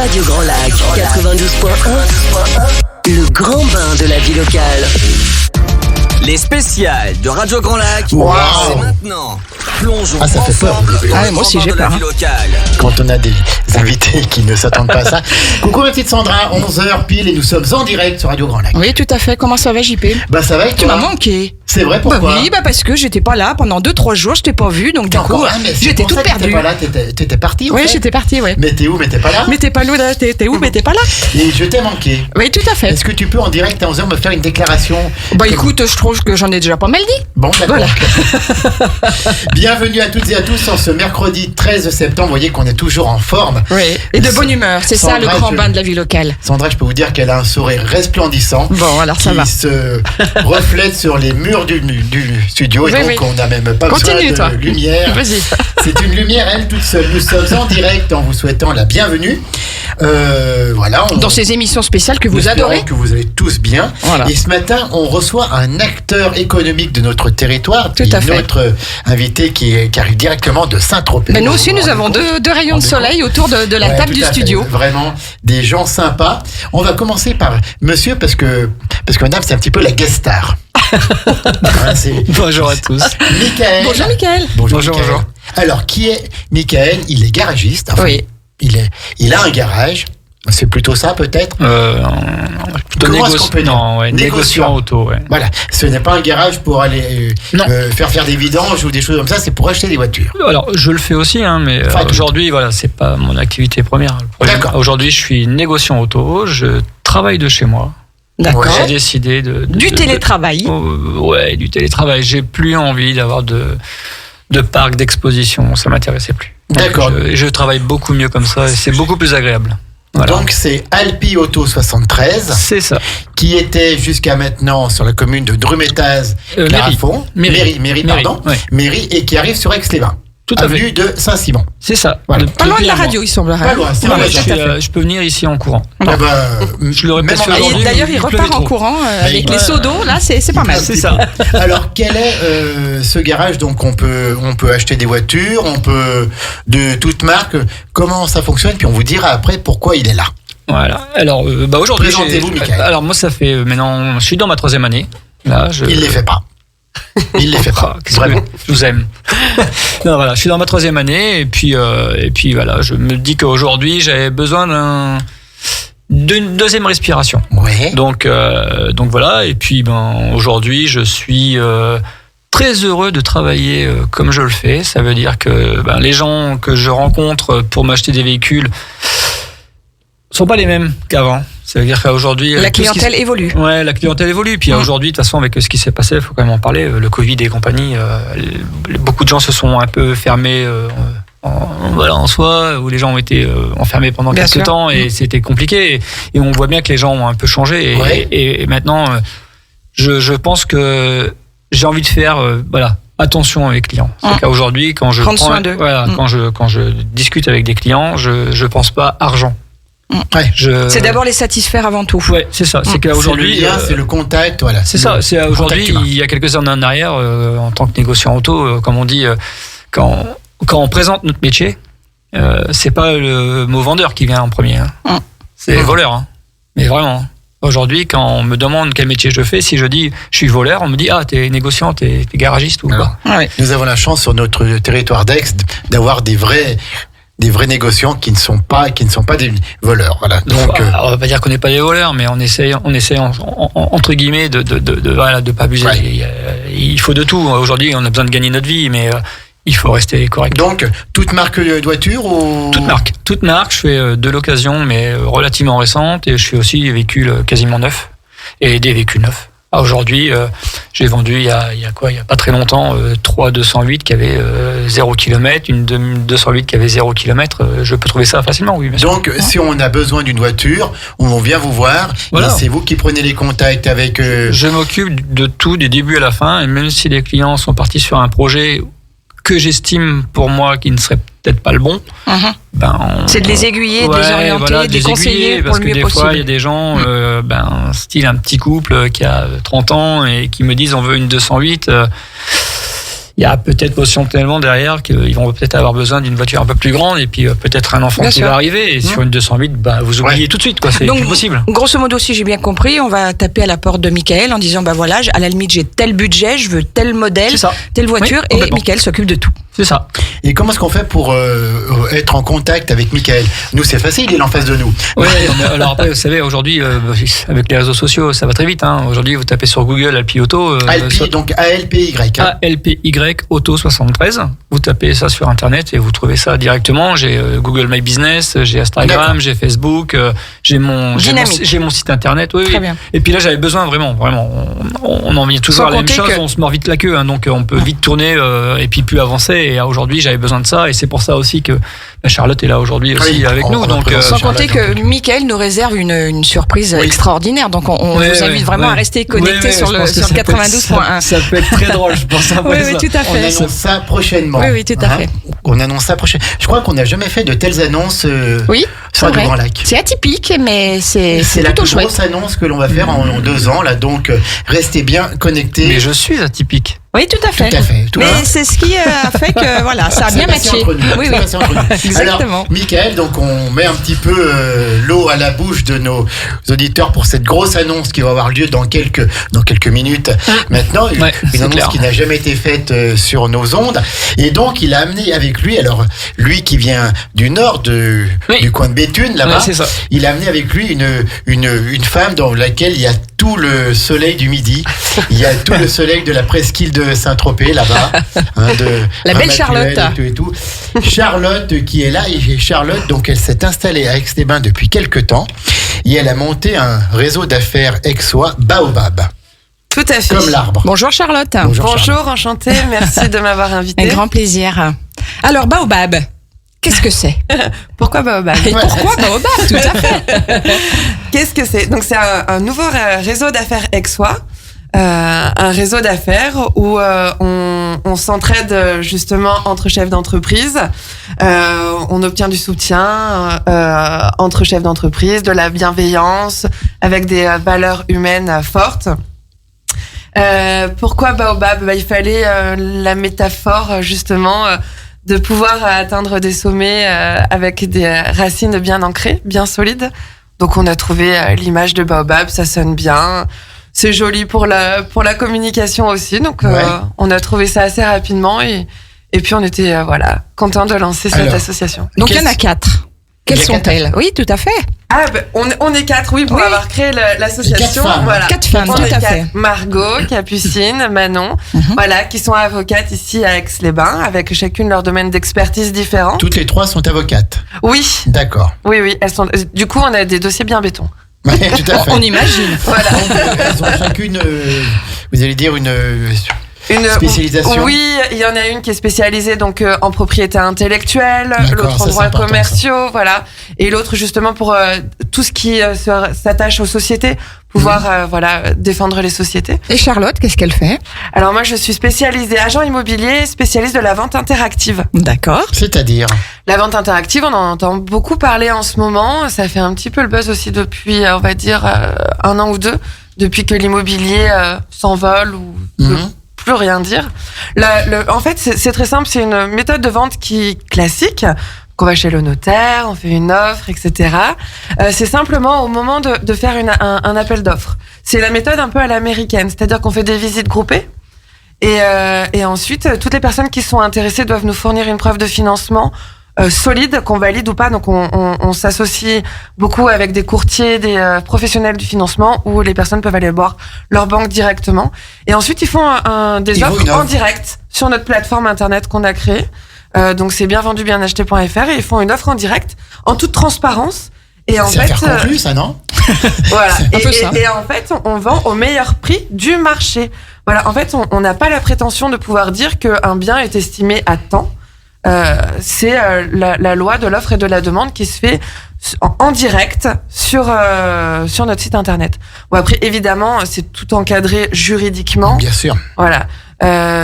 Radio Grand Lac 92.1, le grand bain de la vie locale. Les spéciales de Radio Grand Lac, wow. C'est maintenant. Plongeons ça fait peur. moi aussi j'ai peur. Quand on a des invités qui ne s'attendent pas à ça. Coucou ma petite Sandra, 11h pile et nous sommes en direct sur Radio Grand Lac. Oui, tout à fait. Comment ça va, JP ? Ça va et Tu toi ? m'as manqué. C'est vrai, pourquoi ? Oui, parce que j'étais pas là pendant 2-3 jours, je t'ai pas vu, donc du coup, j'étais tout perdu. T'étais pas là, t'étais parti Oui, j'étais parti, ouais. Mais t'es où, mais t'es pas là ? Mais t'es pas là, t'es où, mais t'es pas là. Et je t'ai manqué. Oui, tout à fait. Est-ce que tu peux en direct à 11h me faire une déclaration ? Écoute, je trouve que j'en ai déjà pas mal dit. Bon, d'accord. Voilà. Bienvenue à toutes et à tous en ce mercredi 13 septembre. Vous voyez qu'on est toujours en forme. Oui, et de bonne humeur. C'est ça le grand bain de la vie locale. Sandra, je peux vous dire qu'elle a un sourire resplendissant. Bon, alors ça va. Qui se reflète sur les murs du studio. Et donc, on n'a même pas besoin de lumière. Vas-y. C'est une lumière, elle, toute seule. Nous sommes en direct en vous souhaitant la bienvenue. Voilà. Dans ces émissions spéciales que vous adorez. Que vous allez tous bien. Voilà. Et ce matin, on reçoit un acteur économique de notre territoire. Tout à fait. Notre invité qui arrive directement de Saint-Tropez. Mais nous aussi, nous avons deux rayons de soleil autour de la table du studio. Vraiment des gens sympas. On va commencer par monsieur parce que madame, c'est un petit peu la guest star. Bonjour à tous. Michael. Bonjour Michael. Bonjour. Alors, qui est Michael ? Il est garagiste. Enfin, oui. Il a un garage. C'est plutôt ça, peut-être négociant auto. Ouais. Voilà, ce n'est pas un garage pour aller faire des vidanges ou des choses comme ça, c'est pour acheter des voitures. Alors, je le fais aussi, mais aujourd'hui, c'est pas mon activité première. D'accord. Aujourd'hui, je suis négociant auto, je travaille de chez moi. D'accord. J'ai décidé du télétravail. Du télétravail. J'ai plus envie d'avoir de parcs d'exposition, ça m'intéressait plus. D'accord. Je travaille beaucoup mieux comme ça et c'est beaucoup plus agréable. Voilà. Donc c'est Alpi Auto 73. C'est ça. Qui était jusqu'à maintenant sur la commune de Drumettaz, Clarafond. Mairie, ouais. Mairie, et qui arrive sur Aix-les-Bains. Tout à fait. Avenue de Saint-Simon. C'est ça. Voilà. Pas loin de la radio, il semblerait. Pas loin, c'est vrai. Je peux venir ici en courant. Je le répète aujourd'hui. D'ailleurs, il repart en courant avec les seaux d'eau. Là, c'est pas mal. C'est ça. Alors, quel est ce garage ? Donc, on peut acheter des voitures, on peut de toute marque. Comment ça fonctionne ? Puis on vous dira après pourquoi il est là. Voilà. Alors, aujourd'hui, présentez-vous, Michael. Alors moi, ça fait maintenant, je suis dans ma 3e année. Là, il les fait pas. Il les fait pas. Vraiment. Je vous aime. Non, voilà, je suis dans ma 3e année et puis voilà, je me dis qu'aujourd'hui j'avais besoin d'une deuxième respiration. Ouais. Donc voilà, et puis aujourd'hui je suis très heureux de travailler comme je le fais. Ça veut dire que les gens que je rencontre pour m'acheter des véhicules sont pas les mêmes qu'avant. Ça veut dire qu'aujourd'hui... La clientèle évolue. Ouais, la clientèle évolue. Puis aujourd'hui, de toute façon, avec ce qui s'est passé, il faut quand même en parler, le Covid et compagnie, beaucoup de gens se sont un peu fermés en soi, où les gens ont été enfermés pendant quelques temps et c'était compliqué. Et on voit bien que les gens ont un peu changé. Et maintenant, je pense que j'ai envie de faire attention avec les clients. C'est qu'aujourd'hui, quand je quand je discute avec des clients, je pense pas argent. Ouais, c'est d'abord les satisfaire avant tout. Ouais, c'est ça. C'est qu'aujourd'hui, c'est le contact, voilà. C'est ça. C'est aujourd'hui, il y a quelques années en arrière, en tant que négociant auto, comme on dit, quand on présente notre métier, c'est pas le mot vendeur qui vient en premier. C'est voleur. Mais vraiment. Aujourd'hui, quand on me demande quel métier je fais, si je dis je suis voleur, on me dit t'es négociant, t'es garagiste ou quoi. Nous avons la chance sur notre territoire d'Aix d'avoir des vrais négociants qui ne sont pas des voleurs. Voilà. Donc, on va pas dire qu'on n'est pas des voleurs, mais on essaye entre guillemets de pas abuser. Ouais. Il faut de tout. Aujourd'hui, on a besoin de gagner notre vie, mais il faut rester correct. Donc, toute marque de voiture ou... Toute marque. Je fais de l'occasion, mais relativement récente, et je fais aussi des véhicules quasiment neufs et des véhicules neufs. Aujourd'hui, j'ai vendu il y a pas très longtemps 3 208 qui avaient 0 km, une 208 qui avait 0 km. Je peux trouver ça facilement, oui. Donc, si on a besoin d'une voiture, on vient vous voir. Voilà. C'est vous qui prenez les contacts avec... Je m'occupe de tout, du début à la fin. Et même si les clients sont partis sur un projet que j'estime pour moi qui ne serait peut-être pas le bon, c'est de les aiguiller, de les orienter, de les conseiller pour le mieux possible. Parce que des fois, il y a des gens, style un petit couple qui a 30 ans et qui me disent on veut une 208. il y a peut-être potentiellement derrière qu'ils vont peut-être avoir besoin d'une voiture un peu plus grande et puis peut-être un enfant qui va arriver. Et sur une 208, vous oubliez tout de suite, quoi. C'est plus possible. Grosso modo, si j'ai bien compris, on va taper à la porte de Michael en disant voilà, à la limite, j'ai tel budget, je veux tel modèle, telle voiture, et Michael s'occupe de tout. C'est ça. Et comment est-ce qu'on fait pour être en contact avec Michael? Nous, c'est facile, il est en face de nous. Oui, alors après, vous savez, aujourd'hui, avec les réseaux sociaux, ça va très vite. Aujourd'hui, vous tapez sur Google Alpi Auto. Donc ALPY. ALPY Auto 73. Vous tapez ça sur Internet et vous trouvez ça directement. J'ai Google My Business, j'ai Instagram, j'ai Facebook, j'ai mon site Internet. Oui, très bien. Et puis là, j'avais besoin vraiment. On en vient toujours à la même chose, on se mord vite la queue. Donc, on peut vite tourner et puis plus avancer. Et aujourd'hui, j'avais besoin de ça. Et c'est pour ça aussi que Charlotte est là aujourd'hui aussi avec nous. Donc, sans compter que Michael nous réserve une surprise extraordinaire. Donc, on vous invite vraiment à rester connecté sur le 92.1. Ça peut être très drôle, je pense. Oui, tout à fait. On annonce ça prochainement. Oui, tout à fait. On annonce ça prochainement. Je crois qu'on n'a jamais fait de telles annonces sur le Grand Lac. C'est atypique, mais c'est la plutôt plus chouette. grosse annonce que l'on va faire en 2 ans. Là, donc, restez bien connectés. Mais je suis atypique. Oui, tout à fait. Tout mais c'est ce qui a fait que ça a bien matché. Oui. Exactement. Alors, Michael, donc on met un petit peu l'eau à la bouche de nos auditeurs pour cette grosse annonce qui va avoir lieu dans quelques minutes. Maintenant, une annonce qui n'a jamais été faite sur nos ondes. Et donc, il a amené avec lui, alors lui qui vient du nord du coin de Béthune, là-bas, il a amené avec lui une femme dans laquelle il y a tout le soleil du midi, il y a tout le soleil de la presqu'île de Saint-Tropez là-bas, la belle Charlotte et tout. Charlotte qui est là, et Charlotte, donc elle s'est installée à Aix-les-Bains depuis quelques temps et elle a monté un réseau d'affaires aixois Baobab. Tout à fait. Comme l'arbre. Bonjour Charlotte. Bonjour, enchantée, merci de m'avoir invitée. Un grand plaisir. Alors Baobab, qu'est-ce que c'est? Pourquoi Baobab? Et pourquoi Baobab? Tout à fait. Qu'est-ce que c'est? Donc c'est un nouveau réseau d'affaires aixois. Un réseau d'affaires où on s'entraide justement entre chefs d'entreprise, on obtient du soutien entre chefs d'entreprise, de la bienveillance, avec des valeurs humaines fortes. Pourquoi Baobab? Il fallait la métaphore justement de pouvoir atteindre des sommets avec des racines bien ancrées, bien solides. Donc on a trouvé l'image de Baobab, ça sonne bien. C'est joli pour la communication aussi, donc on a trouvé ça assez rapidement et puis on était contents de lancer cette association. Donc il y en a 4. Quelles sont-elles? Oui, tout à fait. On est 4, pour avoir créé l'association. 4 femmes, tout à fait. Margot, Capucine, Manon, qui sont avocates ici à Aix-les-Bains, avec chacune leur domaine d'expertise différent. Toutes les 3 sont avocates. Oui. D'accord. Oui, elles sont. Du coup, on a des dossiers bien béton. Oui, tout à fait. On imagine. Voilà. Elles ont chacune, vous allez dire, une spécialisation. Oui, il y en a une qui est spécialisée donc en propriété intellectuelle, l'autre en droits commerciaux, et l'autre justement pour tout ce qui s'attache aux sociétés, pouvoir défendre les sociétés. Et Charlotte, qu'est-ce qu'elle fait? Alors moi, je suis spécialisée agent immobilier, spécialiste de la vente interactive. D'accord. C'est-à-dire? La vente interactive, on en entend beaucoup parler en ce moment. Ça fait un petit peu le buzz aussi depuis, on va dire, 1 an ou 2, depuis que l'immobilier s'envole ou plus rien dire. En fait, c'est très simple. C'est une méthode de vente qui est classique. On va chez le notaire, on fait une offre, etc. C'est simplement au moment de faire un appel d'offres. C'est la méthode un peu à l'américaine, c'est-à-dire qu'on fait des visites groupées et ensuite toutes les personnes qui sont intéressées doivent nous fournir une preuve de financement solide, qu'on valide ou pas. Donc on s'associe beaucoup avec des courtiers, des professionnels du financement où les personnes peuvent aller voir leur banque directement. Et ensuite ils font des offres en direct sur notre plateforme internet qu'on a créée. Donc c'est bienvendubienacheté.fr et ils font une offre en direct, en toute transparence. Et en fait, affaire conclue, ça, non? Voilà. Et en fait, on vend au meilleur prix du marché. Voilà. En fait, on n'a pas la prétention de pouvoir dire qu'un bien est estimé à tant. C'est la loi de l'offre et de la demande qui se fait en direct sur notre site internet. Bon, après, évidemment, c'est tout encadré juridiquement. Bien sûr. Voilà.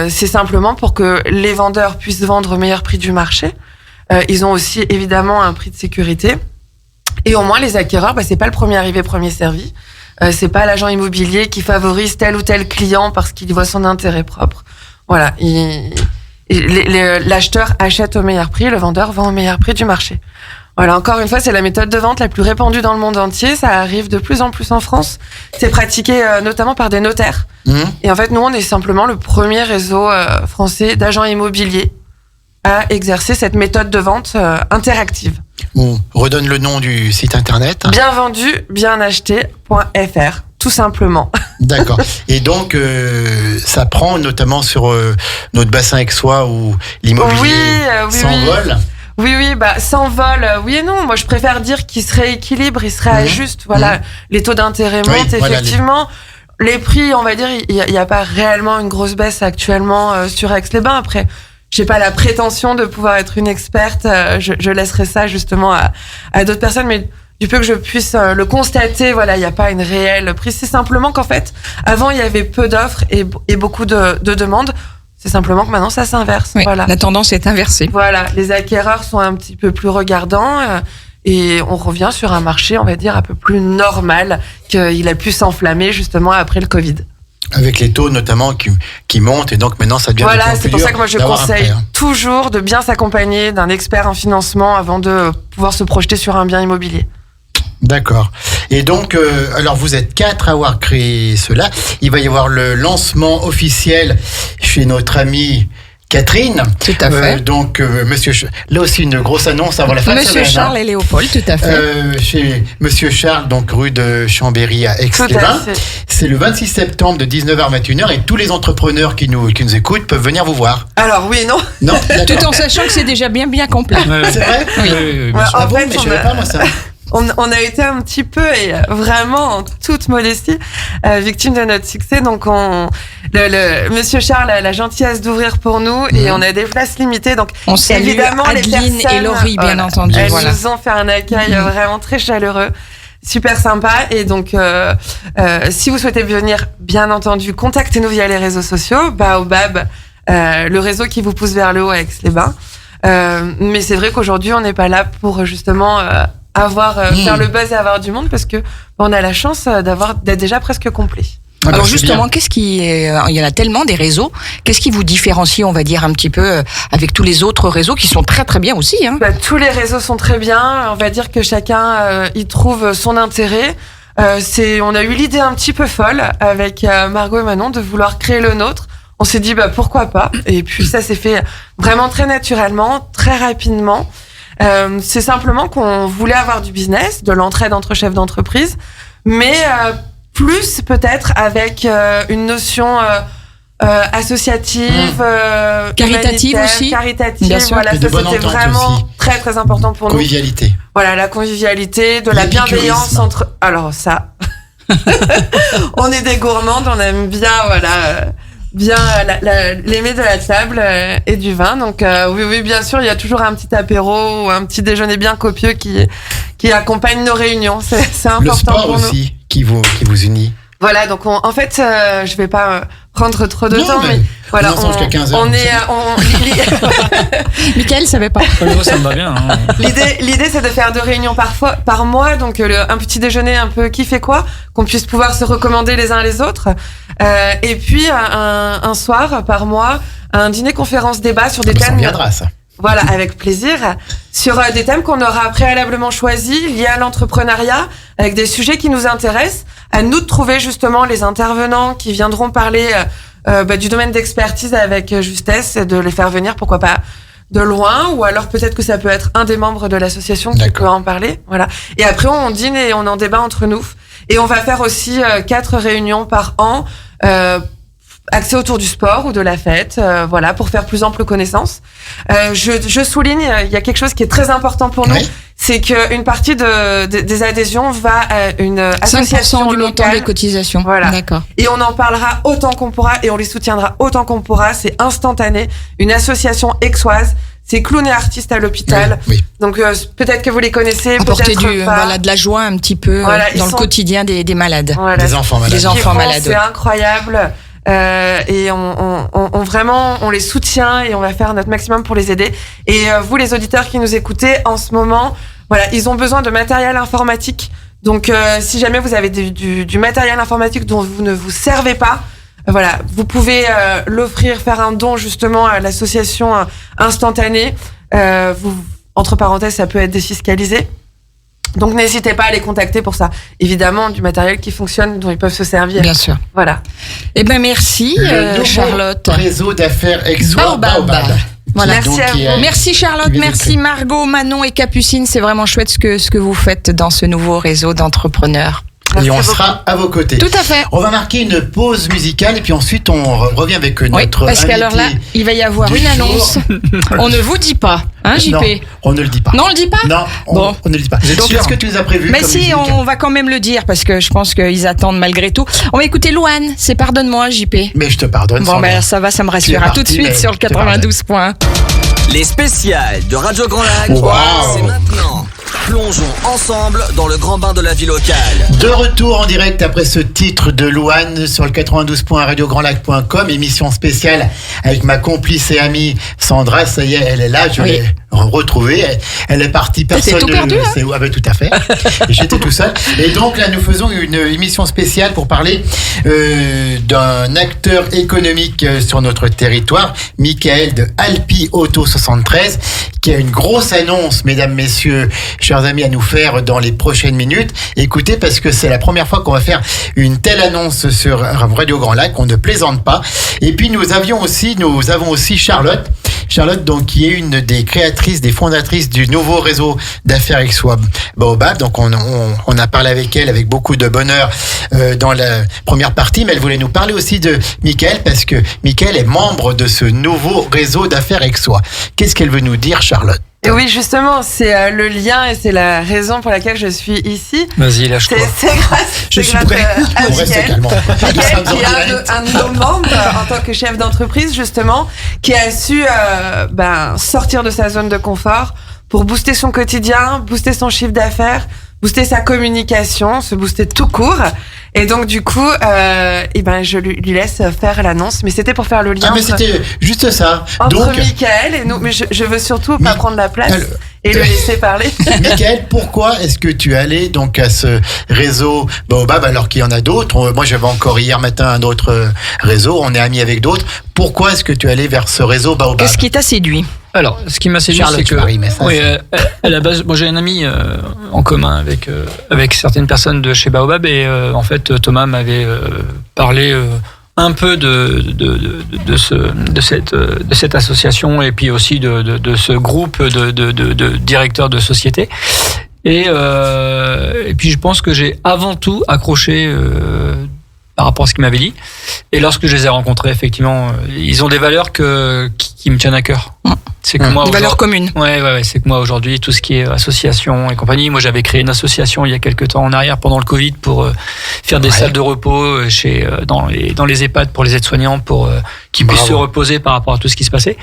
C'est simplement pour que les vendeurs puissent vendre au meilleur prix du marché. Ils ont aussi évidemment un prix de sécurité. Et au moins les acquéreurs, c'est pas le premier arrivé, premier servi. C'est pas l'agent immobilier qui favorise tel ou tel client parce qu'il y voit son intérêt propre. Voilà, l'acheteur achète au meilleur prix, le vendeur vend au meilleur prix du marché. Voilà, encore une fois, c'est la méthode de vente la plus répandue dans le monde entier. Ça arrive de plus en plus en France. C'est pratiqué notamment par des notaires. Et en fait, nous, on est simplement le premier réseau français d'agents immobiliers à exercer cette méthode de vente interactive. On redonne le nom du site internet. Bienvendu-bien-acheté.fr, tout simplement. D'accord. Et donc, ça prend notamment sur notre bassin aixois où l'immobilier s'envole. Oui, s'envole, oui et non. Moi, je préfère dire qu'il se rééquilibre, il se réajuste. Voilà, les taux d'intérêt montent, effectivement. Les prix, on va dire, il y a pas réellement une grosse baisse actuellement sur Aix-les-Bains. Après, j'ai pas la prétention de pouvoir être une experte. Je laisserai ça justement à d'autres personnes, mais du peu que je puisse le constater, voilà, il n'y a pas une réelle prise. C'est simplement qu'en fait, avant, il y avait peu d'offres et beaucoup de demandes. C'est simplement que maintenant, ça s'inverse. Oui, voilà. La tendance est inversée. Voilà, les acquéreurs sont un petit peu plus regardants et on revient sur un marché, on va dire, un peu plus normal qu'il a pu s'enflammer justement après le Covid. Avec les taux notamment qui montent et donc maintenant ça devient de plus en plus dur. Voilà, c'est pour ça que moi je conseille toujours de bien s'accompagner d'un expert en financement avant de pouvoir se projeter sur un bien immobilier. D'accord. Et donc, alors vous êtes 4 à avoir créé cela. Il va y avoir le lancement officiel chez notre amie Catherine. Tout à fait. Donc, Monsieur, là aussi une grosse annonce avant la fin de semaine. Monsieur Charles et Léopold, tout à fait. Chez Monsieur Charles, donc rue de Chambéry à Aix-les-Bains. C'est le 26 septembre de 19h à 21h et tous les entrepreneurs qui nous écoutent peuvent venir vous voir. Alors oui, non. Non. Tout en sachant que c'est déjà bien complet. C'est vrai. Oui. Ah bon, mais je savais pas moi ça. On a été un petit peu et vraiment en toute modestie victime de notre succès. Donc Monsieur Charles a la gentillesse d'ouvrir pour nous et on a des places limitées. Donc on salue évidemment Adeline les personnes, et Laurie, bien entendu. Elles nous ont fait un accueil vraiment très chaleureux. Super sympa. Et donc, si vous souhaitez venir, bien entendu, contactez-nous via les réseaux sociaux. Baobab, le réseau qui vous pousse vers le haut à Aix-les-Bains. Mais c'est vrai qu'aujourd'hui, on n'est pas là pour justement faire le buzz et avoir du monde parce que on a la chance d'être déjà presque complet. Alors justement, il y en a tellement des réseaux. Qu'est-ce qui vous différencie, on va dire, un petit peu avec tous les autres réseaux qui sont très très bien aussi, hein? Tous les réseaux sont très bien. On va dire que chacun y trouve son intérêt. On a eu l'idée un petit peu folle avec Margot et Manon de vouloir créer le nôtre. On s'est dit pourquoi pas. Et puis ça s'est fait vraiment très naturellement, très rapidement. C'est simplement qu'on voulait avoir du business, de l'entraide entre chefs d'entreprise, mais plus peut-être avec une notion associative, caritative aussi. Caritative, bien sûr. voilà, ça c'était vraiment aussi. Très très important pour convivialité. Nous. Voilà, la convivialité, de la bienveillance entre. Alors ça, on est des gourmandes, on aime bien, bien l'aimer de la table et du vin. Donc oui, bien sûr, il y a toujours un petit apéro ou un petit déjeuner bien copieux qui accompagne nos réunions. C'est important le sport pour nous. Aussi qui vous unit. Voilà, donc en fait, je vais pas prendre trop de temps, mais voilà, on est. Mickaël savait pas. Ça me va bien. Hein. L'idée, c'est de faire 2 réunions par mois, donc un petit déjeuner un peu qui fait quoi, qu'on puisse pouvoir se recommander les uns les autres, et puis un soir par mois, un dîner conférence débat sur des thèmes. Ça viendra ça. Voilà, avec plaisir, sur des thèmes qu'on aura préalablement choisis, liés à l'entrepreneuriat, avec des sujets qui nous intéressent. À nous de trouver justement les intervenants qui viendront parler du domaine d'expertise avec justesse, et de les faire venir, pourquoi pas de loin, ou alors peut-être que ça peut être un des membres de l'association qui peut en parler. Voilà. Et après, on dîne et on en débat entre nous. Et on va faire aussi 4 réunions par an, axé autour du sport ou de la fête, pour faire plus ample connaissance. Je souligne, il y a quelque chose qui est très important pour nous, c'est qu'une partie des adhésions va à une association 5% du montant des cotisations. Voilà. D'accord. Et on en parlera autant qu'on pourra et on les soutiendra autant qu'on pourra. C'est instantané. Une association aixoise. C'est clown et artistes à l'hôpital. Oui. Donc peut-être que vous les connaissez, apporter peut-être pas. De la joie un petit peu dans le quotidien des malades. Voilà. Des enfants malades. C'est incroyable. Et on les soutient et on va faire notre maximum pour les aider. Et vous, les auditeurs qui nous écoutez, en ce moment, ils ont besoin de matériel informatique. Donc, si jamais vous avez du matériel informatique dont vous ne vous servez pas, Voilà, vous pouvez l'offrir, faire un don justement à l'association Instantané. Entre parenthèses, ça peut être défiscalisé. Donc n'hésitez pas à les contacter pour ça. Évidemment, du matériel qui fonctionne, dont ils peuvent se servir. Bien sûr. Voilà. Eh ben merci Charlotte. Réseau d'affaires Exoa Baobab. Voilà. Merci à vous. Merci Charlotte, merci Margot, Manon et Capucine. C'est vraiment chouette ce que vous faites dans ce nouveau réseau d'entrepreneurs. Et on sera à vos côtés. Tout à fait. On va marquer une pause musicale et puis ensuite on revient avec notre parce qu'alors là, il va y avoir une annonce. On ne vous dit pas, hein, JP? Non, on ne le dit pas. Non, on le dit pas? Non, on ne le dit pas. Donc, est-ce que tu nous as prévu? Mais si, on va quand même le dire parce que je pense qu'ils attendent malgré tout. On va écouter Louane, c'est Pardonne-moi, JP. Mais je te pardonne. Bon, ben ça va, ça me rassure. À tout de suite sur le 92 points. Les spéciales de Radio Grand Lac, c'est maintenant. Plongeons ensemble dans le grand bain de la vie locale. De retour en direct après ce titre de Louane sur le 92.radiograndlac.com, émission spéciale avec ma complice et amie Sandra. Ça y est, elle est là, je l'ai retrouvée. Elle est partie, personne tout perdu, hein? Ah ben, tout à fait. J'étais tout seul. Et donc là, nous faisons une émission spéciale pour parler d'un acteur économique sur notre territoire, Michael de Alpi Auto 73, qui a une grosse annonce, mesdames, messieurs, chers amis, à nous faire dans les prochaines minutes. Écoutez, parce que c'est la première fois qu'on va faire une telle annonce sur Radio Grand Lac, on ne plaisante pas. Et puis nous avons aussi Charlotte, donc, qui est une des créatrices, des fondatrices du nouveau réseau d'affaires Exoa Baobab. Donc on a parlé avec elle avec beaucoup de bonheur dans la première partie, mais elle voulait nous parler aussi de Michael, parce que Michael est membre de ce nouveau réseau d'affaires Exoa. Qu'est-ce qu'elle veut nous dire, Charlotte? Et oui, justement, c'est le lien et c'est la raison pour laquelle je suis ici. Vas-y, lâche-toi. C'est grâce. Je suis prêt. On reste calmement. Michael, qui est un de nos membres en tant que chef d'entreprise, justement, qui a su sortir de sa zone de confort pour booster son quotidien, booster son chiffre d'affaires, booster sa communication, se booster tout court. Et donc du coup, je lui laisse faire l'annonce. Mais c'était pour faire le lien. Ah mais c'était juste ça. Entre Michael et nous. Mais je veux surtout pas prendre la place et le laisser parler. Michael, pourquoi est-ce que tu es allé donc à ce réseau Baobab alors qu'il y en a d'autres? Moi, j'avais encore hier matin un autre réseau. On est amis avec d'autres. Pourquoi est-ce que tu es allé vers ce réseau Baobab? Qu'est-ce qui t'a séduit? Alors, ce qui m'a séduit, c'est que à la base, moi j'ai un ami en commun avec certaines personnes de chez Baobab et en fait Thomas m'avait parlé un peu de cette association et puis aussi de ce groupe de directeurs de société. Et puis je pense que j'ai avant tout accroché par rapport à ce qu'il m'avait dit. Et lorsque je les ai rencontrés, effectivement, ils ont des valeurs qui me tiennent à cœur. C'est que moi, des valeurs communes. Ouais, c'est que moi aujourd'hui, tout ce qui est association et compagnie, moi j'avais créé une association il y a quelques temps en arrière pendant le Covid pour faire des salles de repos dans les EHPAD pour les aides-soignants pour qu'ils puissent se reposer par rapport à tout ce qui se passait.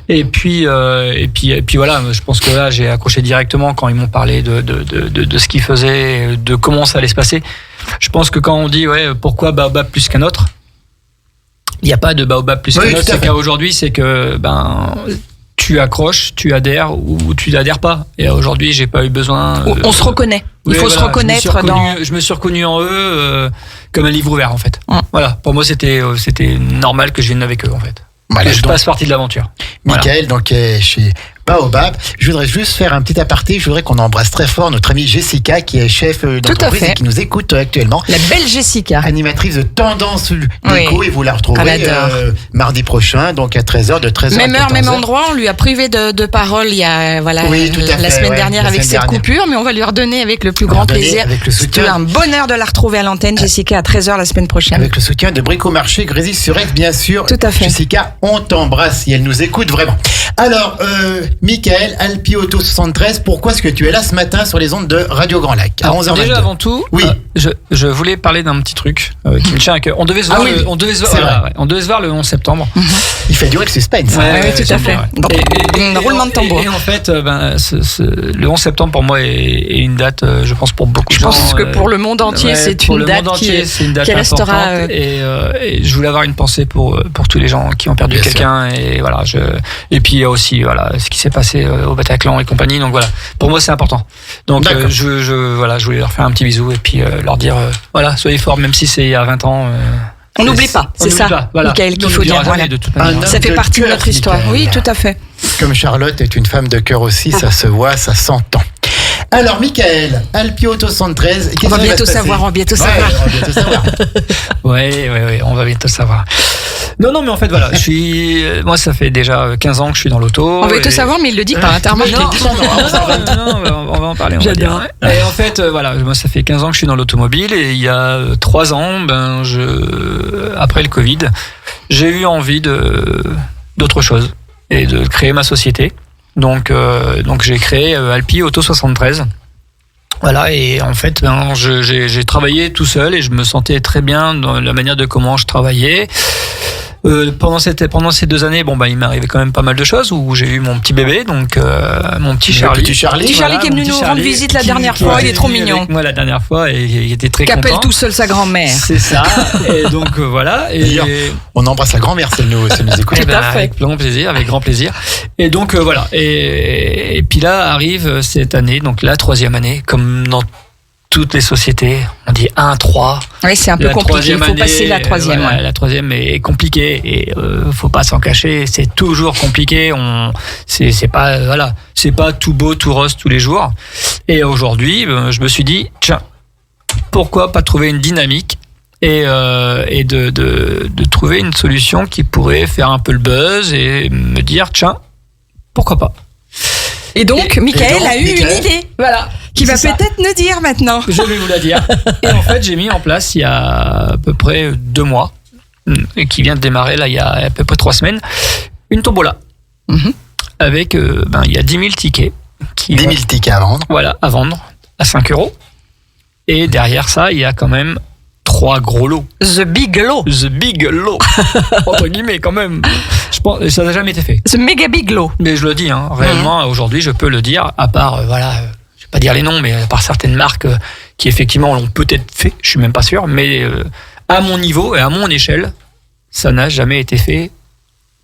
Et puis voilà, je pense que là j'ai accroché directement quand ils m'ont parlé de ce qu'ils faisaient, de comment ça allait se passer. Je pense que quand on dit pourquoi Baobab plus qu'un autre, il n'y a pas de Baobab plus qu'un autre. C'est qu'aujourd'hui, c'est que tu accroches, tu adhères ou tu n'adhères pas. Et aujourd'hui, j'ai pas eu besoin. On se reconnaît. Il faut se reconnaître je me suis reconnu en eux comme un livre ouvert en fait. Voilà. Pour moi, c'était normal que je vienne avec eux en fait. Voilà, que je fasse partie de l'aventure. Michael, donc chez Baobab. Je voudrais juste faire un petit aparté. Je voudrais qu'on embrasse très fort notre amie Jessica, qui est chef d'entreprise et qui nous écoute actuellement. La belle Jessica. Animatrice de Tendance Déco, et vous la retrouverez mardi prochain, donc à 13h, de 13h même heure, même endroit. On lui a privé de parole il y a la semaine dernière avec cette coupure, mais on va lui redonner avec le plus grand plaisir. C'est un bonheur de la retrouver à l'antenne, Jessica, à 13h la semaine prochaine. Avec le soutien de Bricomarché Grésy-sur-Aix, bien sûr. Tout à fait. Jessica, on t'embrasse et elle nous écoute vraiment. Alors, Michael, Alpi Auto 73, pourquoi est-ce que tu es là ce matin sur les ondes de Radio Grand Lac à 11h22? Déjà avant tout, je voulais parler d'un petit truc qui me tient à cœur. On devait se voir le 11 septembre. Il fait durer le suspense. Oui, tout à fait. Roulement de tambour. Et en fait, le 11 septembre pour moi est une date, je pense pour beaucoup de gens. Je pense que pour le monde entier, c'est une date qui restera. Et je voulais avoir une pensée pour tous les gens qui ont perdu quelqu'un. Et voilà, et puis il y a aussi ce qui s'est passé au Bataclan et compagnie. Donc voilà, pour moi c'est important. Donc je voulais leur faire un petit bisou et puis leur dire soyez forts, même si c'est il y a 20 ans. On n'oublie pas, c'est ça, voilà. Michael, qu'il faut dire. Voilà. Ça fait partie de notre histoire. Michael. Oui, tout à fait. Comme Charlotte est une femme de cœur aussi, ça se voit, ça s'entend. Alors, Michael, Alpi Auto 73. On va bientôt savoir, on va bientôt savoir. Oui, on va bientôt savoir. Non, mais en fait, voilà, moi, ça fait déjà 15 ans que je suis dans l'auto. On va tout savoir, mais il le dit pas, t'as remarqué. Non, on va en parler. J'adore. Et en fait, voilà, moi, ça fait 15 ans que je suis dans l'automobile et il y a 3 ans, après le Covid, j'ai eu envie d'autre chose et de créer ma société. Donc j'ai créé Alpi Auto 73. Voilà, et en fait, j'ai travaillé tout seul et je me sentais très bien dans la manière de comment je travaillais. Pendant ces 2 années, il m'est arrivé quand même pas mal de choses où j'ai eu mon petit bébé, donc mon petit Charlie. Petit Charlie qui est venu nous rendre visite la dernière fois, il est trop mignon. Moi la dernière fois et il était très content. Qui appelle tout seul sa grand-mère. C'est ça. Et donc voilà. Et on embrasse la grand-mère, si elle nous écoute. Avec grand plaisir. Et donc voilà. Et puis là arrive cette année, donc la 3e année, comme dans toutes les sociétés, on dit 1-3. Oui, c'est un peu compliqué, il faut passer la 3e. Voilà, la 3e est compliquée et faut pas s'en cacher, c'est toujours compliqué. C'est pas tout beau, tout rose tous les jours. Et aujourd'hui, je me suis dit, tiens, pourquoi pas trouver une dynamique et de trouver une solution qui pourrait faire un peu le buzz et me dire, tiens, pourquoi pas. Et donc, Michael a eu une idée, voilà, qui va peut-être nous dire maintenant. Je vais vous la dire. Et en fait, j'ai mis en place il y a à peu près 2 mois, et qui vient de démarrer là il y a à peu près 3 semaines, une tombola. Avec, il y a 10 000 tickets. 10 000 tickets à vendre. Voilà, à vendre à 5 €. Et derrière ça, il y a quand même 3 gros lots. The big lot. Entre guillemets, quand même. Je pense, ça n'a jamais été fait. The mega big lot. Mais je le dis, réellement, aujourd'hui, je peux le dire, à part, je vais pas dire les noms, mais à part certaines marques qui, effectivement, l'ont peut-être fait, je suis même pas sûr, mais à mon niveau et à mon échelle, ça n'a jamais été fait,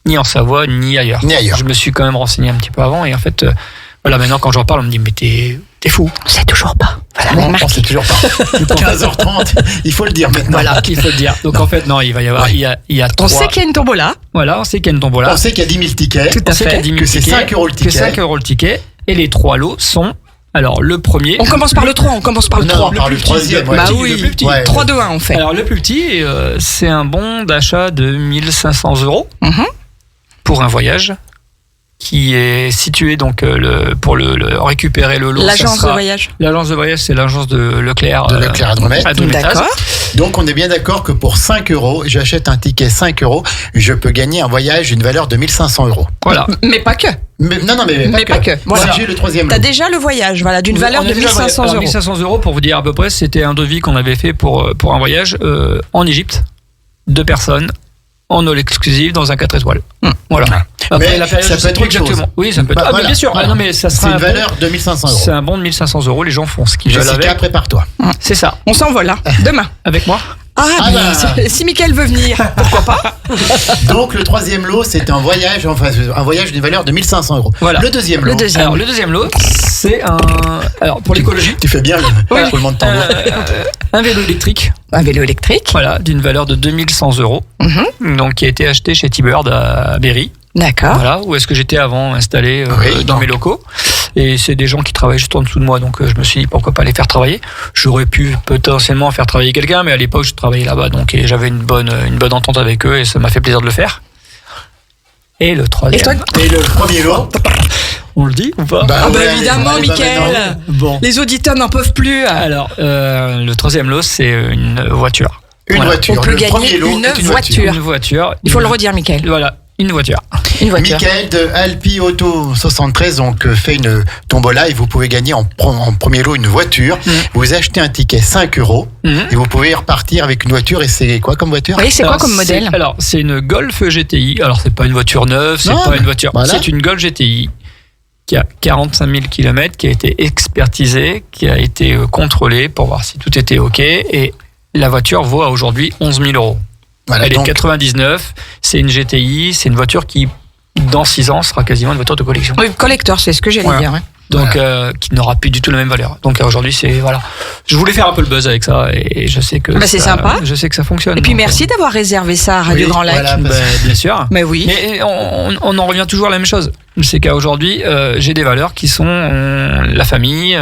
ni en Savoie, ni ailleurs. Je me suis quand même renseigné un petit peu avant, et en fait, maintenant, quand j'en parle, on me dit, mais t'es fou. C'est toujours pas. Voilà, on sait toujours pas. 15h30, il faut le dire maintenant. Voilà, il faut le dire. Donc en fait, non, il va y avoir, il y a 3... On sait qu'il y a une tombola. Voilà, on sait qu'il y a une tombola. On sait qu'il y a 10 000 tickets. Tout à fait. Que c'est 5 € le ticket. Que 5 € le ticket. Et les 3 lots sont, alors le premier... On commence par le 3, le troisième. Bah oui, le plus petit. 3, 2, 1 on fait. Alors le plus petit, c'est un bon d'achat de 1 500 € pour un voyage qui est situé donc pour récupérer le lot. L'agence de voyage. L'agence de voyage, c'est l'agence de Leclerc. De Leclerc à Drumet. D'accord. Donc on est bien d'accord que pour 5 €, j'achète un ticket 5 €, je peux gagner un voyage d'une valeur de 1 500 €. Voilà. Mais pas que. Mais pas que. Voilà. Si j'ai le troisième lot. T'as déjà le voyage, voilà, d'une valeur de 1 500 €. 1 500 € pour vous dire à peu près, c'était un devis qu'on avait fait pour un voyage en Égypte, 2 personnes. En all exclusive dans un 4 étoiles. Voilà. Après, mais la période, ça peut être exactement. Oui, ça peut être. Mais bien sûr. Voilà. Non, mais ça sera c'est une valeur de 1 500 €. C'est un bon de 1 500 €. Les gens font ce qu'ils veulent avec. Jessica, prépare-toi. C'est ça. On s'envole là, demain. Avec moi. Si Mickaël veut venir, pourquoi pas. Donc le troisième lot, c'est un voyage d'une valeur de 1 500 €. Voilà. Le deuxième lot. Alors le deuxième lot, c'est alors pour l'écologie. Tu fais bien le roulement de tambour. Un vélo électrique. Un vélo électrique. Voilà, d'une valeur de 2 100 €. Donc qui a été acheté chez T-Bird à Berry. D'accord. Voilà, où est-ce que j'étais avant installé dans mes locaux. Et c'est des gens qui travaillent juste en dessous de moi, donc je me suis dit pourquoi pas les faire travailler. J'aurais pu potentiellement faire travailler quelqu'un, mais à l'époque je travaillais là-bas, donc j'avais une bonne entente avec eux et ça m'a fait plaisir de le faire. Et le troisième. Et le premier lot. On le dit ou pas? Évidemment, Mickaël. Bon. Les auditeurs n'en peuvent plus. Alors, le troisième lot, c'est une voiture. Une voiture. On peut gagner une voiture. Une voiture. Il faut le redire, Mickaël. Voilà. Une voiture. Michael de Alpi Auto 73 donc fait une tombola et vous pouvez gagner en premier lot une voiture. Vous achetez un ticket 5 € et vous pouvez repartir avec une voiture. Et c'est quoi comme voiture? Oui, c'est quoi comme modèle? Alors c'est une Golf GTI. Alors c'est pas une voiture neuve, pas une voiture. Voilà. C'est une Golf GTI qui a 45 000 km, qui a été expertisée, qui a été contrôlée pour voir si tout était OK. Et la voiture vaut aujourd'hui 11 000 €. Voilà, elle est 99, c'est une GTI, c'est une voiture qui, dans 6 ans, sera quasiment une voiture de collection. Oui, collector, c'est ce que j'allais dire. Ouais. Donc, qui n'aura plus du tout la même valeur. Donc aujourd'hui, je voulais faire un peu le buzz avec ça et je sais que c'est sympa. Je sais que ça fonctionne. Et puis merci d'avoir réservé ça à Radio Grand Lac. Voilà, bien sûr. Mais oui. Mais on en revient toujours à la même chose. C'est qu'aujourd'hui, j'ai des valeurs qui sont la famille,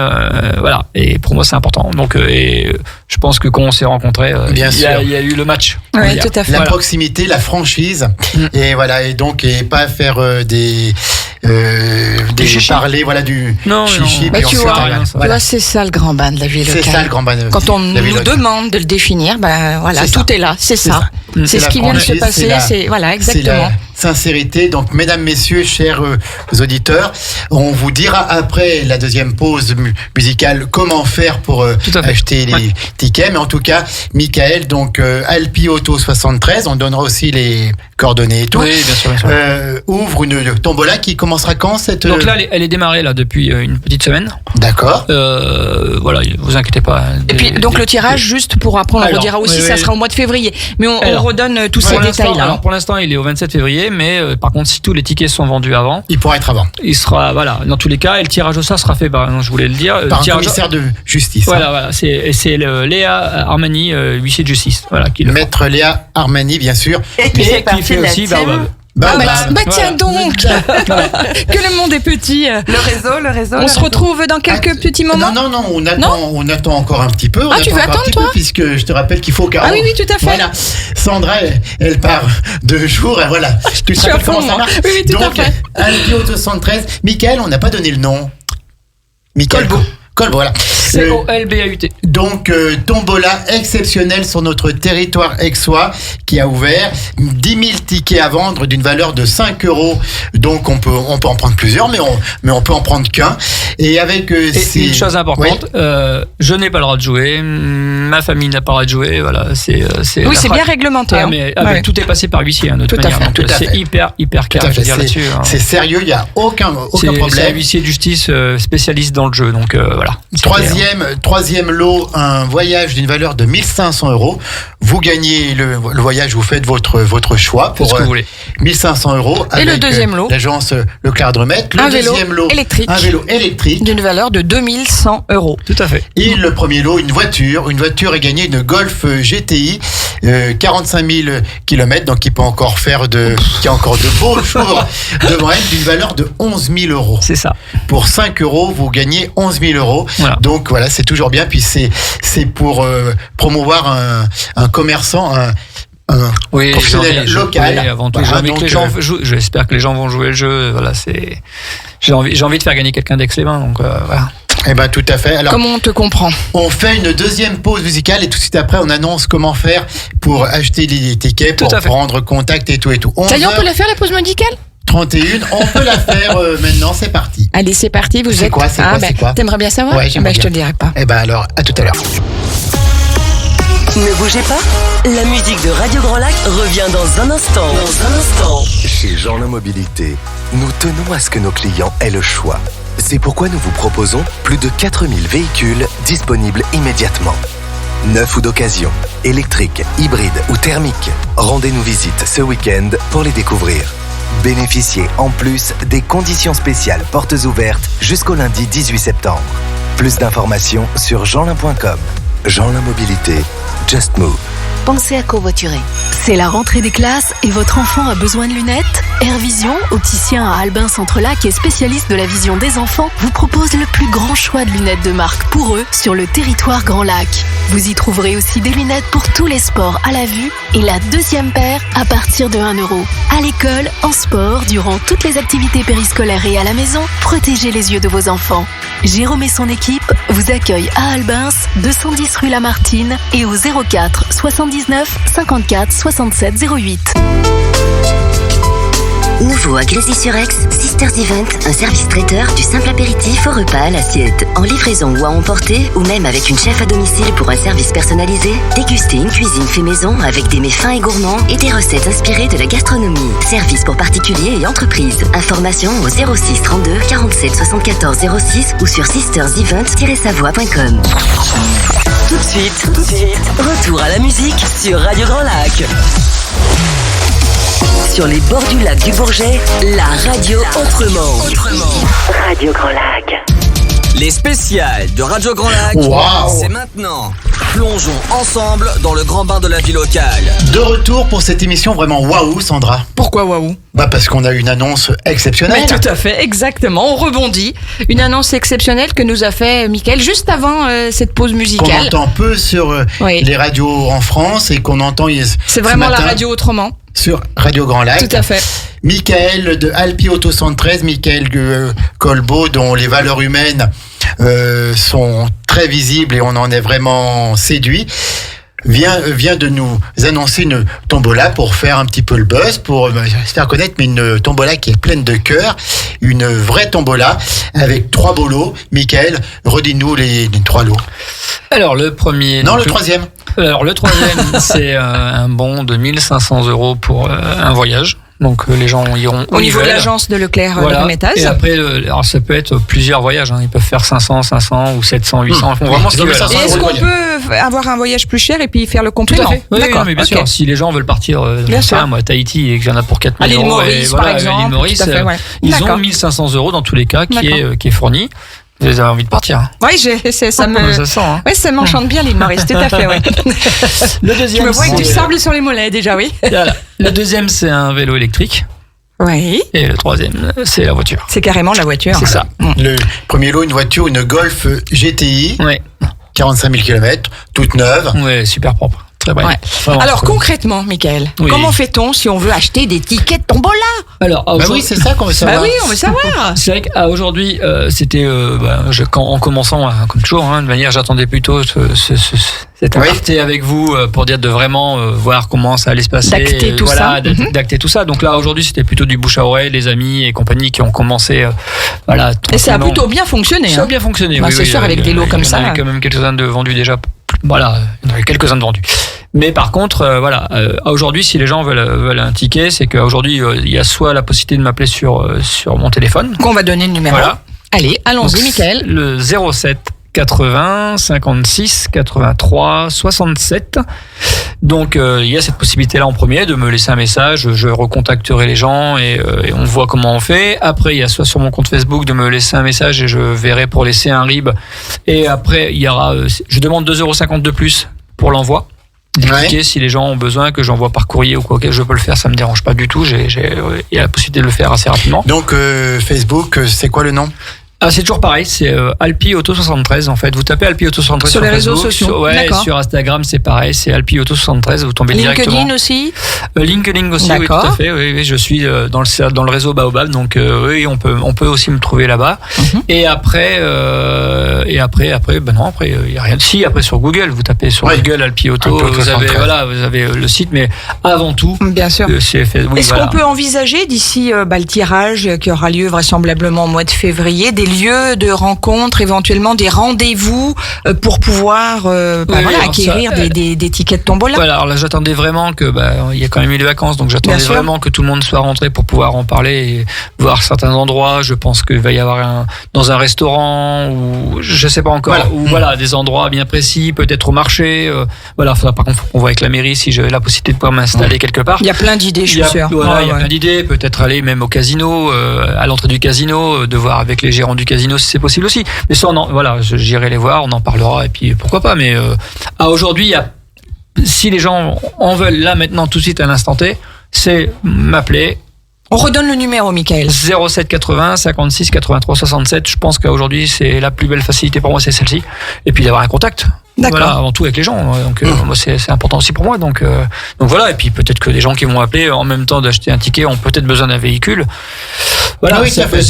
voilà. Et pour moi, c'est important. Donc, et je pense que quand on s'est rencontrés, il y a eu le match. Oui, tout à fait. La proximité, la franchise, et voilà, et donc et pas faire des parler, voilà, du chichi. Bah, tu vois, c'est ça le grand bain de la vie locale. C'est ça le grand bain. Quand on nous demande de le définir, voilà, tout est là, c'est ça. C'est ce qui vient de se passer, c'est voilà, exactement. Sincérité. Donc, mesdames, messieurs, chers auditeurs, on vous dira après la deuxième pause musicale comment faire pour acheter les tickets. Mais en tout cas, Michael, donc Alpi Auto 73, on donnera aussi les coordonnées et tout. Oui, bien sûr. Ouvre une tombola qui commencera quand cette... Donc là, elle est démarrée là depuis une petite semaine. D'accord. Voilà, vous inquiétez pas. Et puis donc le tirage, juste pour apprendre, on redira aussi, ça sera au mois de février. Mais on redonne tous ces détails-là. Alors pour l'instant, il est au 27 février, mais par contre, si tous les tickets sont vendus avant, il pourra être avant. Il sera, voilà, dans tous les cas, et le tirage au sort sera fait par, je voulais le dire, par un commissaire de justice. Voilà, c'est Léa Armani, huissier de justice, voilà, qui le Maître Léa Armani, bien sûr. Et puis c'est parti de la team. Tiens donc que le monde est petit. Le réseau. On se retrouve dans quelques petits moments. Non, on attend encore un petit peu. Tu veux attendre, toi ? Puisque je te rappelle qu'il faut qu'à... oui, tout à fait. Voilà. Sandra, elle part 2 jours, et voilà. Tu sais comment ça marche. Oui, tout à fait. Alpi Auto 73. Michael, on n'a pas donné le nom. Michael Colbo, voilà. COLBAUT. Donc, tombola exceptionnelle sur notre territoire aixois qui a ouvert 10 000 tickets à vendre d'une valeur de 5 €. Donc, on peut en prendre plusieurs, mais on peut en prendre qu'un. Et avec une chose importante, je n'ai pas le droit de jouer, ma famille n'a pas le droit de jouer, voilà. Oui, c'est bien réglementé. Mais tout est passé par huissier, de toute manière. Donc, c'est hyper clair, je veux dire là-dessus. C'est sérieux, il n'y a aucun problème. C'est un huissier de justice spécialiste dans le jeu, donc voilà. Troisième lot, un voyage d'une valeur de 1 500 €. Vous gagnez le voyage, vous faites votre choix pour ce que vous voulez. 1 500 € avec le deuxième lot, l'agence Leclerc Dremet. Un vélo électrique d'une valeur de 2 100 €. Tout à fait. Et le premier lot, une voiture est gagnée, une Golf GTI, 45 000 km, donc qui peut encore qui a encore de beaux jours devant elle, d'une valeur de 11 000 €. C'est ça. Pour 5 €, vous gagnez 11 000 €. Voilà. Donc voilà, c'est toujours bien. Puis c'est pour promouvoir un commerçant, un professionnel local. Oui, avant tout, j'espère que les gens vont jouer le jeu. Voilà, j'ai envie de faire gagner quelqu'un d'Aix-les-Bains, donc voilà. Eh ben tout à fait. Alors, comment on te comprend ? On fait une deuxième pause musicale et tout de suite après on annonce comment faire pour acheter les tickets, pour prendre contact et tout. Ça y est, on peut la faire la pause musicale ? 31, on peut la faire maintenant, c'est parti. Allez, c'est parti, vous êtes... C'est quoi T'aimerais bien savoir ? Ouais, je te le dirai pas. Eh ben alors, à tout à l'heure. Ne bougez pas, la musique de Radio Grand Lac revient dans un instant. Chez Jeanlin Mobilité, nous tenons à ce que nos clients aient le choix. C'est pourquoi nous vous proposons plus de 4000 véhicules disponibles immédiatement. Neufs ou d'occasion, électriques, hybrides ou thermiques. Rendez-nous visite ce week-end pour les découvrir. Bénéficiez en plus des conditions spéciales portes ouvertes jusqu'au lundi 18 septembre. Plus d'informations sur jeanlin.com. Jeanlin Mobilité, Just Move. Pensez à covoiturer. C'est la rentrée des classes et votre enfant a besoin de lunettes ? Airvision, opticien à Albin Centre-Lac et spécialiste de la vision des enfants, vous propose le plus grand choix de lunettes de marque pour eux sur le territoire Grand Lac. Vous y trouverez aussi des lunettes pour tous les sports à la vue et la deuxième paire à partir de 1 €. À l'école, en sport, durant toutes les activités périscolaires et à la maison, protégez les yeux de vos enfants. Jérôme et son équipe vous accueillent à Albins, 210 rue Lamartine et au 04 79 54 67 08. Nouveau à Glaisy-sur-Aix, Sisters Event, un service traiteur du simple apéritif au repas à l'assiette. En livraison ou à emporter, ou même avec une chef à domicile pour un service personnalisé, dégustez une cuisine fait maison avec des mets fins et gourmands et des recettes inspirées de la gastronomie. Service pour particuliers et entreprises. Informations au 06 32 47 74 06 ou sur sistersevent-savoie.com. Tout de suite, retour à la musique sur Radio Grand Lac. Sur les bords du lac du Bourget, la radio autrement. Radio Grand Lac. Les spéciales de Radio Grand Lac, c'est maintenant. Plongeons ensemble dans le grand bain de la vie locale. De retour pour cette émission vraiment waouh, Sandra. Pourquoi waouh ? Parce qu'on a une annonce exceptionnelle. Mais tout à fait, exactement. On rebondit. Une annonce exceptionnelle que nous a fait Mickaël juste avant cette pause musicale. Qu'on entend peu sur les radios en France et qu'on entend. C'est vraiment la radio autrement. Sur Radio Grand Lac. Tout à fait. Mickaël de Alpi Auto 113, Mickaël Colbeau, dont les valeurs humaines sont très visibles et on en est vraiment séduit, vient de nous annoncer une tombola pour faire un petit peu le buzz, pour se faire connaître, mais une tombola qui est pleine de cœur, une vraie tombola avec 3 beaux lots. Mickaël, redis-nous les 3 lots. Alors le premier... Non, le troisième. Alors le troisième, c'est un bon de 1500 € pour un voyage. Donc les gens iront au niveau de l'agence de Leclerc de Remétaz. Et après, alors ça peut être plusieurs voyages. Ils peuvent faire 500, 500 ou 700, 800. Ils font vraiment ce qu'ils veulent. Et est-ce qu'on peut avoir un voyage plus cher et puis faire le complément ? Tout à fait. Oui, d'accord. Mais bien sûr. Si les gens veulent partir à Tahiti et qu'il y en a pour 4000 €, à l'île Maurice, par exemple, à l'île Maurice, ils ont 1500 € dans tous les cas qui est fourni. Vous avez envie de partir. Oui, ça m'enchante bien l'île Maurice, tout à fait. Ouais. Le deuxième, je me vois avec du sable sur les mollets déjà, oui. Voilà. Le deuxième, c'est un vélo électrique. Oui. Et le troisième, c'est la voiture. C'est carrément la voiture. C'est ça. Le premier lot, une voiture, une Golf GTI. Ouais. 45 000 km, toute neuve. Ouais, super propre. Très bien. Ouais. Alors concrètement, Mickaël, comment fait-on si on veut acheter des tickets de tombola ? Alors, oui, c'est ça qu'on veut savoir. Oui, on veut savoir. C'est vrai qu'aujourd'hui, c'était en commençant, comme toujours, de manière, j'attendais plutôt cette aparté avec vous pour dire de vraiment voir comment ça allait se passer. D'acter tout ça. D'acter tout ça. Donc là, aujourd'hui, c'était plutôt du bouche à oreille, les amis et compagnie qui ont commencé. Et ça a plutôt bien fonctionné. Ça a bien fonctionné. C'est sûr, avec des lots comme ça. Il y en avait quand même quelques-uns de vendus déjà. Voilà, il y en avait quelques-uns de vendus. Mais par contre, aujourd'hui, si les gens veulent un ticket, c'est qu'aujourd'hui, il y a soit la possibilité de m'appeler sur mon téléphone. Qu'on va donner le numéro. Voilà. Allez, allons-y, Mickaël. Le 07 80 56 83 67. Donc, il y a cette possibilité-là en premier de me laisser un message. Je recontacterai les gens et on voit comment on fait. Après, il y a soit sur mon compte Facebook de me laisser un message et je verrai pour laisser un RIB. Et après, il y aura, je demande 2,50 € de plus pour l'envoi. Des tickets, si les gens ont besoin que j'envoie par courrier ou quoi, je peux le faire, ça me dérange pas du tout. Il y a la possibilité de le faire assez rapidement. Donc Facebook, c'est quoi le nom ? C'est toujours pareil, c'est Alpi Auto 73 en fait. Vous tapez Alpi Auto 73 sur les Facebook, réseaux sociaux. Sur Instagram c'est pareil, c'est Alpi Auto 73, vous tombez directement. LinkedIn aussi. LinkedIn aussi, oui, tout à fait. Oui, je suis dans le réseau Baobab, donc oui, on peut aussi me trouver là-bas. Et après, il y a rien. Si après sur Google, vous tapez sur Google Alpi Auto, vous avez le site, mais avant tout, bien sûr. Est-ce qu'on peut envisager d'ici le tirage qui aura lieu vraisemblablement au mois de février, des lieux de rencontres, éventuellement des rendez-vous pour pouvoir acquérir des tickets de tombola. Voilà, alors là j'attendais vraiment que il y a quand même eu les vacances, donc j'attendais vraiment que tout le monde soit rentré pour pouvoir en parler et voir certains endroits. Je pense qu'il va y avoir dans un restaurant ou je sais pas encore, ou des endroits bien précis, peut-être au marché. Par contre, on voit avec la mairie si j'ai la possibilité de pouvoir m'installer quelque part. Il y a plein d'idées, je suis sûr. Il y a plein d'idées. Peut-être aller même au casino, à l'entrée du casino, de voir avec les gérants du casino si c'est possible aussi. Mais ça, j'irai les voir, on en parlera et puis pourquoi pas. Mais aujourd'hui, si les gens en veulent là maintenant tout de suite à l'instant T, c'est m'appeler. On redonne le numéro, Mickaël. 07 80 56 83 67. Je pense qu'aujourd'hui, c'est la plus belle facilité pour moi, c'est celle-ci. Et puis d'avoir un contact. D'accord. Voilà, avant tout avec les gens. Donc moi, c'est important aussi pour moi. Donc voilà. Et puis peut-être que les gens qui vont appeler en même temps d'acheter un ticket ont peut-être besoin d'un véhicule. Voilà,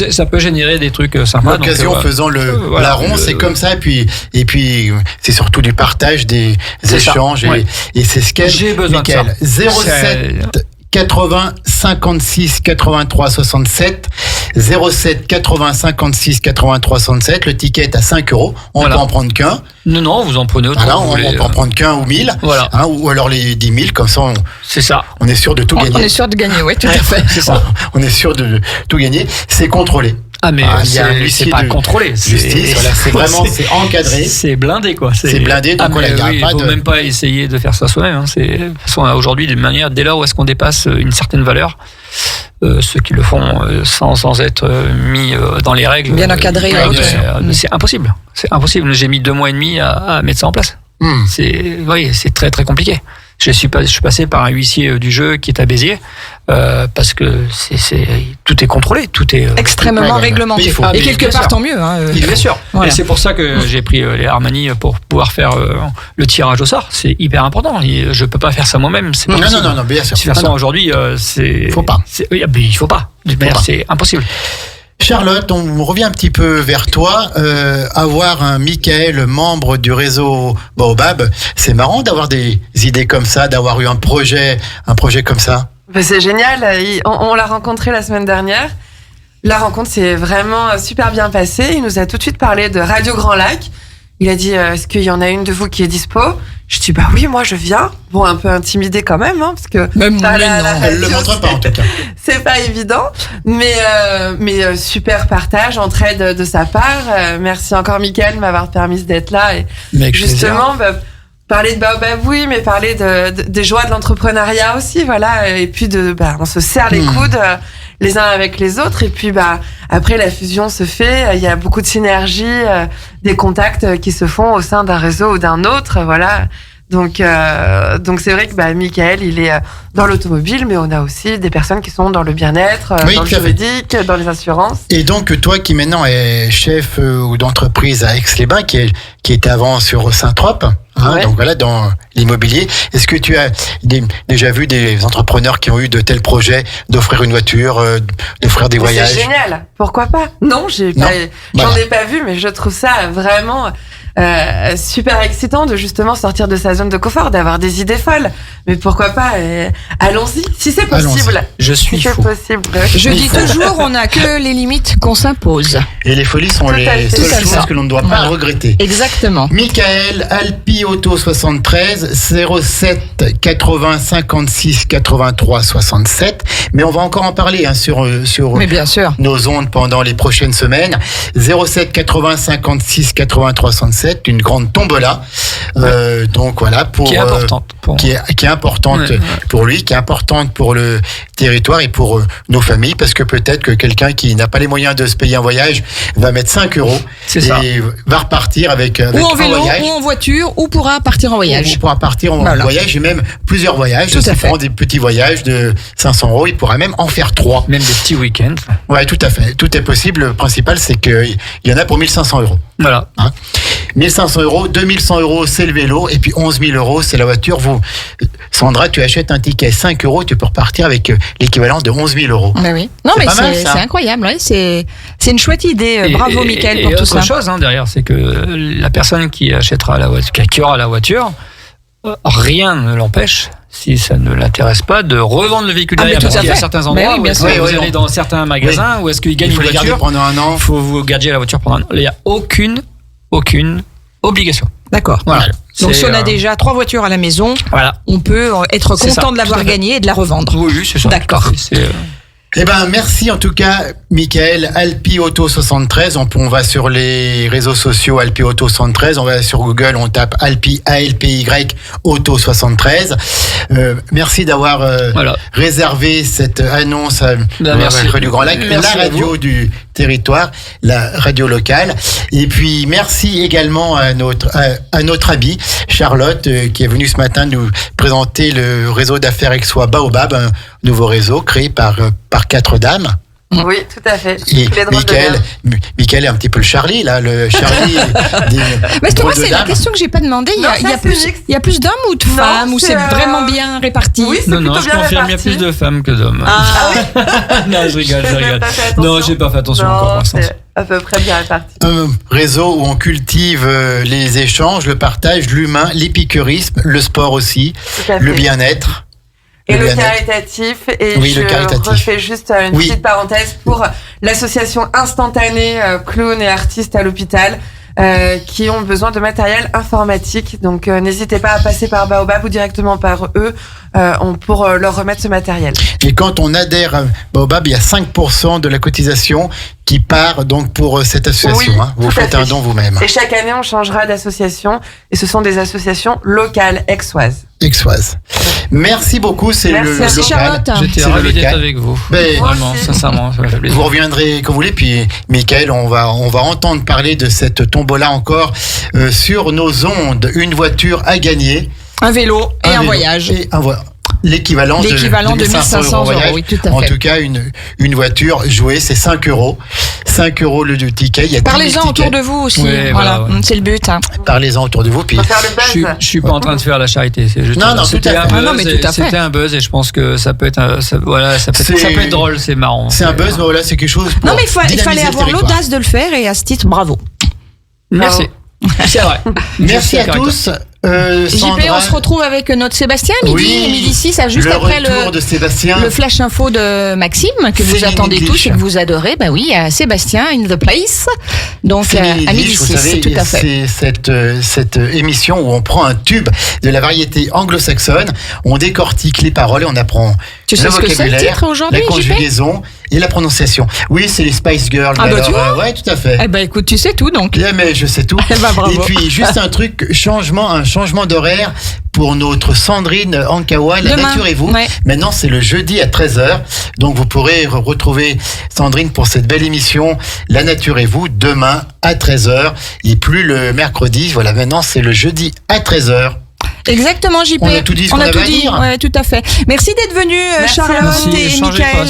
ça peut générer des trucs sympas. L'occasion faisant la ronde, c'est comme ça. Et puis c'est surtout du partage, des échanges. Et c'est ce qu'est j'ai besoin de ça. 07 80 56 83 67 07 80 56 83 67. Le ticket est à 5 €. On peut en prendre qu'un. Non, vous en prenez autant. On peut en prendre qu'un ou 1000. Voilà. Ou alors les 10 000, comme ça. C'est ça. On est sûr de tout gagner. On est sûr de gagner, oui, tout à fait. C'est ça. On est sûr de tout gagner. C'est contrôlé. Ah mais c'est pas contrôlé, c'est vraiment encadré, c'est blindé quoi. C'est blindé, donc il faut même pas essayer de faire ça soi-même. Hein. De toute façon aujourd'hui de manière dès lors où est-ce qu'on dépasse une certaine valeur, ceux qui le font sans être mis dans les règles, bien encadré, c'est impossible. C'est impossible. J'ai mis 2 mois et demi à mettre ça en place. C'est très très compliqué. Je suis passé par un huissier du jeu qui est à Béziers parce que tout est contrôlé, tout est extrêmement réglementé. Et quelque part tant mieux. Bien sûr. Voilà. Et c'est pour ça que j'ai pris les Armani pour pouvoir faire le tirage au sort. C'est hyper important. Je peux pas faire ça moi-même. C'est pas possible. Non, bien sûr. De toute façon, aujourd'hui, faut pas. Il faut pas. C'est impossible. Charlotte, on revient un petit peu vers toi. Avoir un Michael, membre du réseau Baobab, c'est marrant d'avoir des idées comme ça, d'avoir eu un projet comme ça. C'est génial. On l'a rencontré la semaine dernière. La rencontre s'est vraiment super bien passée. Il nous a tout de suite parlé de Radio Grand Lac. Il a dit, est-ce qu'il y en a une de vous qui est dispo ? Je dis, bah oui, moi je viens. Bon, un peu intimidée quand même, parce que... Même elle le montre pas en tout cas. C'est pas évident, mais super partage, entraide de sa part. Merci encore Mickaël de m'avoir permis d'être là. Et justement, parler de Baobab, oui, mais parler des joies de l'entrepreneuriat aussi, voilà. Et puis on se serre les coudes les uns avec les autres. Et puis après la fusion se fait, il y a beaucoup de synergie, des contacts qui se font au sein d'un réseau ou d'un autre, voilà. Donc c'est vrai que Mickaël, il est dans l'automobile, mais on a aussi des personnes qui sont dans le bien-être, dans le juridique, dans les assurances. Et donc toi qui maintenant es chef d'entreprise à Aix-les-Bains, qui était avant sur Saint-Trope, donc voilà, dans l'immobilier, est-ce que tu as déjà vu des entrepreneurs qui ont eu de tels projets d'offrir une voiture, d'offrir des voyages ? C'est génial, pourquoi pas ? Non, j'en ai pas vu, mais je trouve ça vraiment... super excitant de justement sortir de sa zone de confort, d'avoir des idées folles. Mais pourquoi pas allons-y, si c'est possible. Allons-y. Je suis fou. Possible. Je dis toujours, on n'a que les limites qu'on s'impose. Et les folies sont les seules choses que l'on ne doit pas regretter. Exactement. Michael, Alpi Auto 73 07 80 56 83 67. Mais on va encore en parler sur bien sûr. Nos ondes pendant les prochaines semaines. 07 80 56 83 67. Une grande tombola, donc voilà, qui est importante, qui est importante pour lui, qui est importante pour le territoire et pour nos familles, parce que peut-être que quelqu'un qui n'a pas les moyens de se payer un voyage va mettre 5 € et va repartir avec ou en vélo, voyage, ou en voiture, ou pourra partir en voyage. Ou pourra partir en voyage, et même plusieurs voyages. Tout à fait. Prend des petits voyages de 500 €, il pourra même en faire 3. Même des petits week-ends. Ouais, tout à fait. Tout est possible. Le principal, c'est qu'il y en a pour 1500 €. Voilà. 1500 €, 2100 € c'est le vélo, et puis 11 000 € c'est la voiture. Sandra, tu achètes un ticket 5 €, tu peux repartir avec l'équivalent de 11 000 €. Ben oui. Non, mais c'est incroyable. Ouais. C'est une chouette idée. Bravo, Mickaël, pour tout ça. Et autre chose derrière, c'est que la personne qui achètera la voiture, qui aura la voiture, rien ne l'empêche, si ça ne l'intéresse pas, de revendre le véhicule derrière. Parce qu'il y a certains endroits où vous allez dans certains magasins où est-ce qu'il gagne une voiture pendant un an. Il faut vous garder la voiture pendant un an. Il n'y a aucune obligation. D'accord. Voilà. Donc si on a déjà 3 voitures à la maison, on peut être content de l'avoir gagnée et de la revendre. Oui, c'est ça. D'accord. Eh ben, merci en tout cas, Michael. Alpi Auto 73. On va sur les réseaux sociaux Alpi Auto 73. On va sur Google, on tape Alpi ALPY Auto 73. Merci d'avoir réservé cette annonce à la radio du Grand Lac, la radio du territoire, la radio locale. Et puis merci également à notre amie Charlotte qui est venue ce matin nous présenter le réseau d'affaires Aixois Baobab, un nouveau réseau créé par 4 dames. Oui, tout à fait. Et Michael est un petit peu le Charlie, là, le Charlie mais c'est la question que j'ai pas demandé. Il y a plus d'hommes ou de femmes, ou c'est vraiment bien réparti? Oui, non, je confirme, il y a plus de femmes que d'hommes. Oui. Non, je rigole. Non, j'ai pas fait attention encore pour l'instant. À peu près bien réparti. Un réseau où on cultive les échanges, le partage, l'humain, l'épicurisme, le sport aussi, le bien-être. Et le caritatif, je refais juste une petite parenthèse pour l'association instantanée clowns et artistes à l'hôpital qui ont besoin de matériel informatique. Donc n'hésitez pas à passer par Baobab ou directement par eux pour leur remettre ce matériel. Et quand on adhère à Baobab, il y a 5% de la cotisation qui part donc pour cette association. Oui, Vous faites un don vous-même. Et chaque année, on changera d'association. Et ce sont des associations locales aixoises. Merci beaucoup, c'est le local. Charlotte. J'étais ravi d'être avec vous. Vraiment, sincèrement, ça m'a fait plaisir. Vous reviendrez quand vous voulez, puis Michael, on va entendre parler de cette tombola encore sur nos ondes. Une voiture à gagner. Un vélo et un voyage. L'équivalent de 1500 €. Oui, tout à fait. En tout cas, une voiture jouée, c'est 5 €. 5 € le ticket. Il y a Parlez-en autour de vous aussi. Oui, voilà, c'est le but. Parlez-en autour de vous. Puis je suis pas en train de faire la charité. C'est juste c'était un buzz et je pense que ça peut être ça peut être drôle, c'est marrant. C'est un buzz, mais voilà, c'est quelque chose. Non, mais il fallait avoir l'audace de le faire et à ce titre, bravo. Merci. C'est vrai. Merci à tous. JP, on se retrouve avec notre Sébastien midi 6, juste après le flash info de Maxime que vous attendez tous et que vous adorez. Bah oui, Sébastien in the place. Donc à midi 6, tout à fait. C'est cette émission où on prend un tube de la variété anglo-saxonne, on décortique les paroles et on apprend le vocabulaire, la conjugaison et la prononciation. Oui, c'est les Spice Girls. Tu vois ouais, tout à fait. Eh ben écoute, tu sais tout donc. Mais je sais tout. Bravo. Et puis juste un truc, un changement d'horaire pour notre Sandrine Ankawa, la nature et vous. Ouais. Maintenant, c'est le jeudi à 13h. Donc, vous pourrez retrouver Sandrine pour cette belle émission, La nature et vous, demain à 13h. Et plus le mercredi. Voilà, maintenant, c'est le jeudi à 13h. Exactement, JP. On a tout dit ce qu'on avait à dire. Ouais, tout à fait. Merci d'être venu, Charlotte et Michael.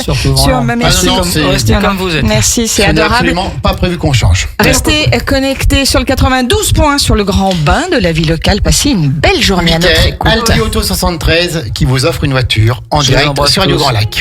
Restez comme vous êtes. Merci, c'est adorable. Absolument pas prévu qu'on change. Restez connectés sur le 92 points sur le grand bain de la vie locale. Passez une belle journée à notre écoute. Alpi Auto 73 qui vous offre une voiture en direct sur Radio Grand Lac.